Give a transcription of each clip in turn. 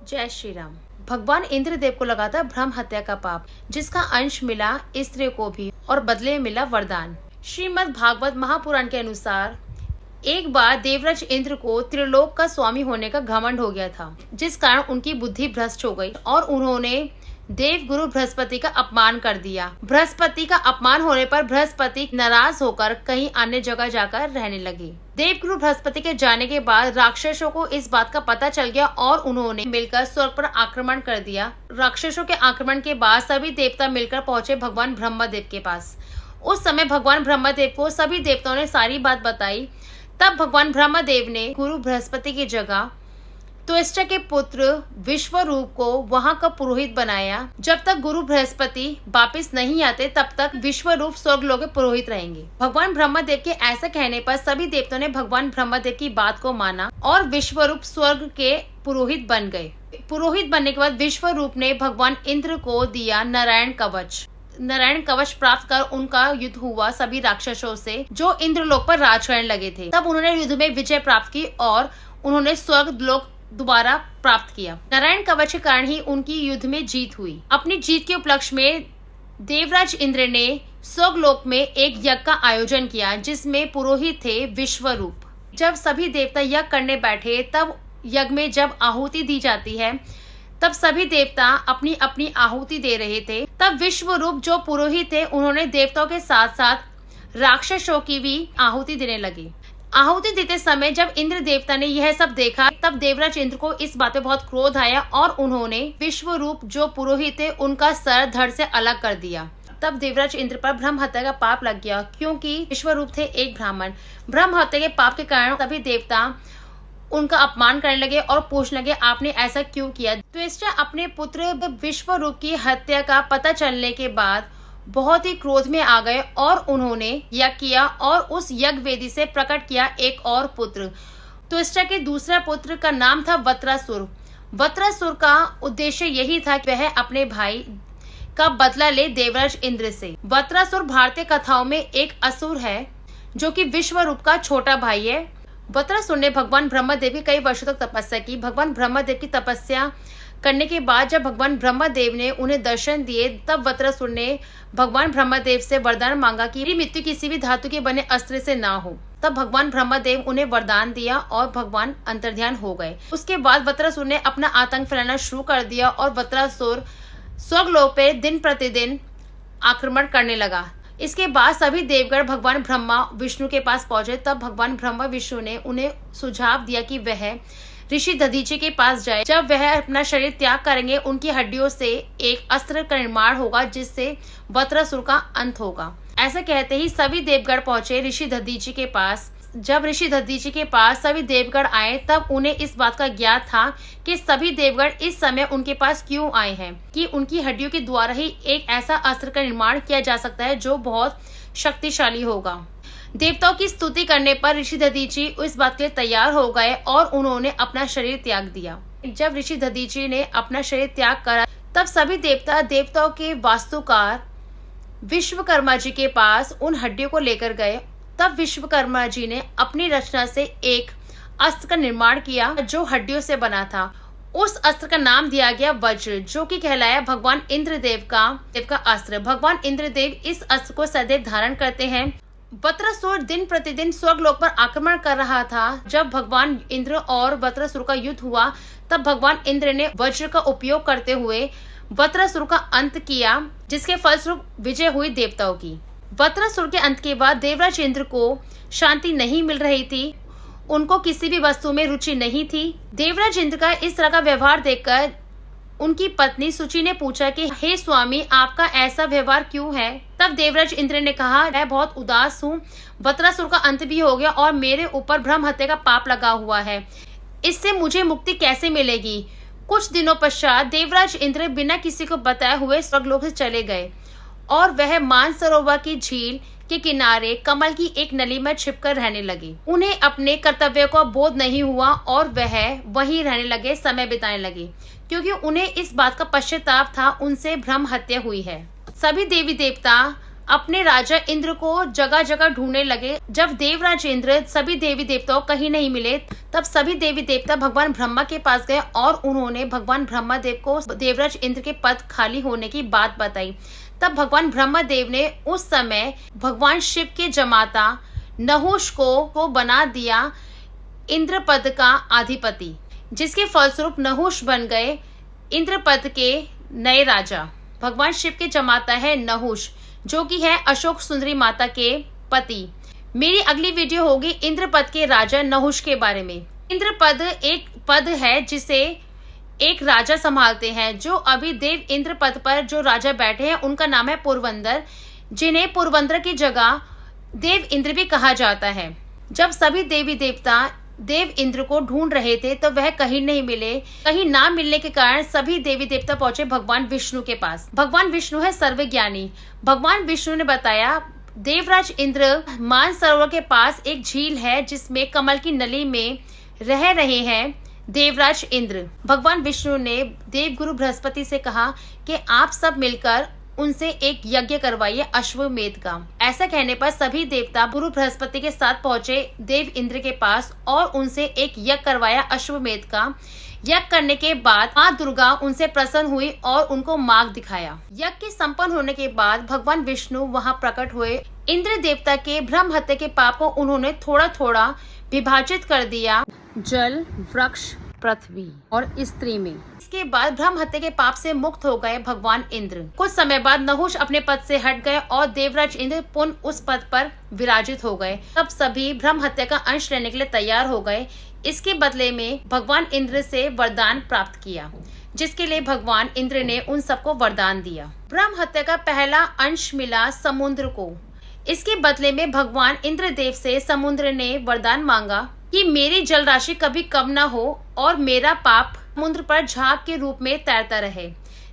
जय श्री राम। भगवान इंद्रदेव को लगा था ब्रह्म हत्या का पाप, जिसका अंश मिला स्त्री को भी और बदले में मिला वरदान। श्रीमद् भागवत महापुराण के अनुसार एक बार देवराज इंद्र को त्रिलोक का स्वामी होने का घमंड हो गया था, जिस कारण उनकी बुद्धि भ्रष्ट हो गई और उन्होंने देव गुरु बृहस्पति का अपमान कर दिया। बृहस्पति का अपमान होने पर बृहस्पति नाराज होकर कहीं अन्य जगह जाकर रहने लगे। देव गुरु बृहस्पति के जाने के बाद राक्षसों को इस बात का पता चल गया और उन्होंने मिलकर स्वर्ग पर आक्रमण कर दिया। राक्षसों के आक्रमण के बाद सभी देवता मिलकर पहुंचे भगवान ब्रह्मदेव के पास। उस समय भगवान ब्रह्मदेव को सभी देवताओं ने सारी बात बताई। तब भगवान ब्रह्मदेव ने गुरु बृहस्पति की जगह त्वष्टा के पुत्र विश्वरूप को वहां का पुरोहित बनाया। जब तक गुरु बृहस्पति वापिस नहीं आते तब तक विश्वरूप स्वर्गलोक के पुरोहित रहेंगे। भगवान ब्रह्मदेव के ऐसा कहने पर सभी देवताओं ने भगवान ब्रह्मदेव की बात को माना और विश्वरूप स्वर्ग के पुरोहित बन गए। पुरोहित बनने के बाद विश्वरूप ने भगवान इंद्र को दिया नारायण कवच। नारायण कवच प्राप्त कर उनका युद्ध हुआ सभी राक्षसों से जो इंद्रलोक पर राज करने लगे थे। तब उन्होंने युद्ध में विजय प्राप्त की और उन्होंने स्वर्ग लोक दोबारा प्राप्त किया। नारायण कवच के कारण ही उनकी युद्ध में जीत हुई। अपनी जीत के उपलक्ष्य में देवराज इंद्र ने स्वर्गलोक में एक यज्ञ का आयोजन किया, जिसमें पुरोहित थे विश्वरूप। जब सभी देवता यज्ञ करने बैठे तब यज्ञ में जब आहुति दी जाती है तब सभी देवता अपनी अपनी आहुति दे रहे थे। तब विश्वरूप जो पुरोहित थे उन्होंने देवताओं के साथ साथ राक्षसों की भी आहुति देने लगे। आहुति देते समय जब इंद्र देवता ने यह सब देखा तब देवराज इंद्र को इस बात पे बहुत क्रोध आया और उन्होंने विश्वरूप जो पुरोहित थे उनका सर धड़ से अलग कर दिया। तब देवराज इंद्र पर ब्रह्म हत्या का पाप लग गया, क्योंकि विश्वरूप थे एक ब्राह्मण। ब्रह्म हत्या के पाप के कारण सभी देवता उनका अपमान करने लगे और पूछने लगे आपने ऐसा क्यों किया। त्वष्टा अपने पुत्र विश्वरूप की हत्या का पता चलने के बाद बहुत ही क्रोध में आ गए और उन्होंने यज्ञ किया और उस यज्ञ वेदी से प्रकट किया एक और पुत्र। त्वष्टा के दूसरा पुत्र का नाम था वत्रासुर। वत्रासुर का उद्देश्य यही था कि वह अपने भाई का बदला ले देवराज इंद्र से। वत्रासुर भारतीय कथाओं में एक असुर है जो कि विश्वरूप का छोटा भाई है। वत्रासुर ने भगवान ब्रह्मदेव की कई वर्षों तक तपस्या की। भगवान ब्रह्मदेव की तपस्या करने के बाद जब भगवान ब्रह्मदेव ने उन्हें दर्शन दिए तब वत्रासुर ने भगवान ब्रह्मदेव से वरदान मांगा कि मेरी मृत्यु किसी भी धातु के बने अस्त्र से ना हो। तब भगवान ब्रह्मदेव उन्हें वरदान दिया और भगवान अंतर्ध्यान हो गए। उसके बाद वत्रासुर ने अपना आतंक फैलाना शुरू कर दिया और वत्रासुर स्वर्गलोक पे दिन प्रतिदिन आक्रमण करने लगा। इसके बाद सभी देवगण भगवान ब्रह्मा विष्णु के पास पहुंचे। तब भगवान ब्रह्मा विष्णु ने उन्हें सुझाव दिया कि वह ऋषि दधीचि के पास जाए। जब वह अपना शरीर त्याग करेंगे उनकी हड्डियों से एक अस्त्र का निर्माण होगा जिससे वत्रासुर का अंत होगा। ऐसा कहते ही सभी देवगण पहुंचे ऋषि दधीचि के पास। जब ऋषि दधीचि के पास सभी देवगण आए तब उन्हें इस बात का ज्ञात था कि सभी देवगण इस समय उनके पास क्यों आए हैं, कि उनकी हड्डियों के द्वारा ही एक ऐसा अस्त्र का निर्माण किया जा सकता है जो बहुत शक्तिशाली होगा। देवताओं की स्तुति करने पर ऋषि दधीचि इस बात के लिए तैयार हो गए और उन्होंने अपना शरीर त्याग दिया। जब ऋषि दधीचि ने अपना शरीर त्याग करा तब सभी देवताओं के वास्तुकार विश्वकर्मा जी के पास उन हड्डियों को लेकर गए। तब विश्वकर्मा जी ने अपनी रचना से एक अस्त्र का निर्माण किया जो हड्डियों से बना था। उस अस्त्र का नाम दिया गया वज्र, जो कि कहलाया भगवान इंद्रदेव का अस्त्र। भगवान इंद्रदेव इस अस्त्र को सदैव धारण करते हैं। वत्रासुर दिन प्रतिदिन स्वर्गलोक पर आक्रमण कर रहा था। जब भगवान इंद्र और वत्रासुर का युद्ध हुआ तब भगवान इंद्र ने वज्र का उपयोग करते हुए वत्रासुर का अंत किया, जिसके फलस्वरूप विजय हुई देवताओं की। वत्रासुर के अंत के बाद देवराज इंद्र को शांति नहीं मिल रही थी। उनको किसी भी वस्तु में रुचि नहीं थी। देवराज इंद्र का इस तरह का व्यवहार देखकर उनकी पत्नी सुचि ने पूछा कि हे स्वामी आपका ऐसा व्यवहार क्यों है। तब देवराज इंद्र ने कहा मैं बहुत उदास हूँ। वत्रासुर का अंत भी हो गया और मेरे ऊपर ब्रह्म हत्या का पाप लगा हुआ है। इससे मुझे मुक्ति कैसे मिलेगी। कुछ दिनों पश्चात देवराज इंद्र बिना किसी को बताए हुए स्वर्गलोक से चले गए और वह मानसरोवर की झील के किनारे कमल की एक नली में छिपकर रहने लगे। उन्हें अपने कर्तव्य का बोध नहीं हुआ और वह वहीं रहने लगे, समय बिताने लगे, क्योंकि उन्हें इस बात का पश्चाताप था उनसे ब्रह्म हत्या हुई है। सभी देवी देवता अपने राजा इंद्र को जगह जगह ढूंढने लगे। जब देवराज इंद्र सभी देवी देवताओं कहीं नहीं मिले, तब सभी देवी देवता भगवान ब्रह्मा के पास गए और उन्होंने भगवान ब्रह्मा देव को देवराज इंद्र के पद खाली होने की बात बताई। तब भगवान ब्रह्मा देव ने उस समय भगवान शिव के जमाता नहुष को बना दिया इंद्र पद का अधिपति, जिसके फलस्वरूप नहुष बन गए इंद्र पद के नए राजा। भगवान शिव के जमाता है नहुष, जो कि है अशोक सुंदरी माता के पति। मेरी अगली वीडियो होगी इंद्र पद के राजा नहुष के बारे में। इंद्र पद एक पद है जिसे एक राजा संभालते हैं। जो अभी देव इंद्र पद पर जो राजा बैठे हैं उनका नाम है पुरवंदर, जिन्हें पुरवंदर की जगह देव इंद्र भी कहा जाता है। जब सभी देवी देवता देव इंद्र को ढूंढ रहे थे तो वह कहीं नहीं मिले। कहीं ना मिलने के कारण सभी देवी देवता पहुंचे भगवान विष्णु के पास। भगवान विष्णु है सर्वज्ञानी। भगवान विष्णु ने बताया, देवराज इंद्र मानसरोवर के पास एक झील है जिसमें कमल की नली में रह रहे हैं देवराज इंद्र। भगवान विष्णु ने देवगुरु बृहस्पति से कहा कि आप सब मिलकर उनसे एक यज्ञ करवाइए अश्वमेध का। ऐसा कहने पर सभी देवता गुरु बृहस्पति के साथ पहुंचे देव इंद्र के पास और उनसे एक यज्ञ करवाया अश्वमेध का। यज्ञ करने के बाद माँ दुर्गा उनसे प्रसन्न हुई और उनको मार्ग दिखाया। यज्ञ के संपन्न होने के बाद भगवान विष्णु वहां प्रकट हुए। इंद्र देवता के ब्रह्म हत्या के पाप को उन्होंने थोड़ा थोड़ा विभाजित कर दिया, जल, वृक्ष, पृथ्वी और स्त्री में। इसके बाद ब्रह्म हत्या के पाप से मुक्त हो गए भगवान इंद्र। कुछ समय बाद नहुष अपने पद से हट गए और देवराज इंद्र पुनः उस पद पर विराजित हो गए। तब सभी ब्रह्म हत्या का अंश लेने के लिए तैयार हो गए। इसके बदले में भगवान इंद्र से वरदान प्राप्त किया, जिसके लिए भगवान इंद्र ने उन सबको वरदान दिया। ब्रह्म हत्या का पहला अंश मिला समुद्र को। इसके बदले में भगवान इंद्रदेव से समुद्र ने वरदान मांगा कि मेरी जल राशि कभी कम न हो और मेरा पाप समुद्र पर झाग के रूप में तैरता रहे,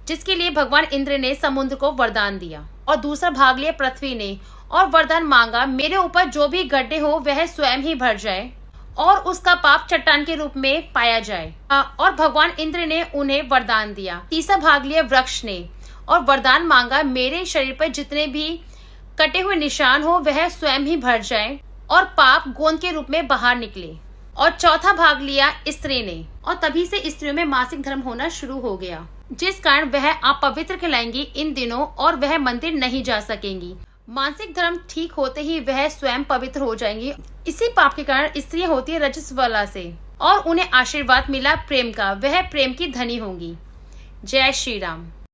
जिसके लिए भगवान इंद्र ने समुद्र को वरदान दिया। और दूसरा भाग लिया पृथ्वी ने और वरदान मांगा, मेरे ऊपर जो भी गड्ढे हो वह स्वयं ही भर जाए और उसका पाप चट्टान के रूप में पाया जाए। और भगवान इंद्र ने उन्हें वरदान दिया। तीसरा भाग लिया वृक्ष ने और वरदान मांगा, मेरे शरीर पर जितने भी कटे हुए निशान हो वह स्वयं ही भर जाए और पाप गोंद के रूप में बाहर निकले। और चौथा भाग लिया स्त्री ने और तभी से स्त्रियों में मासिक धर्म होना शुरू हो गया, जिस कारण वह अपवित्र कहलाएंगी इन दिनों और वह मंदिर नहीं जा सकेंगी। मानसिक धर्म ठीक होते ही वह स्वयं पवित्र हो जाएंगी। इसी पाप के कारण स्त्रियां होती है रजस्वला से और उन्हें आशीर्वाद मिला प्रेम का, वह प्रेम की धनी होंगी। जय श्री राम।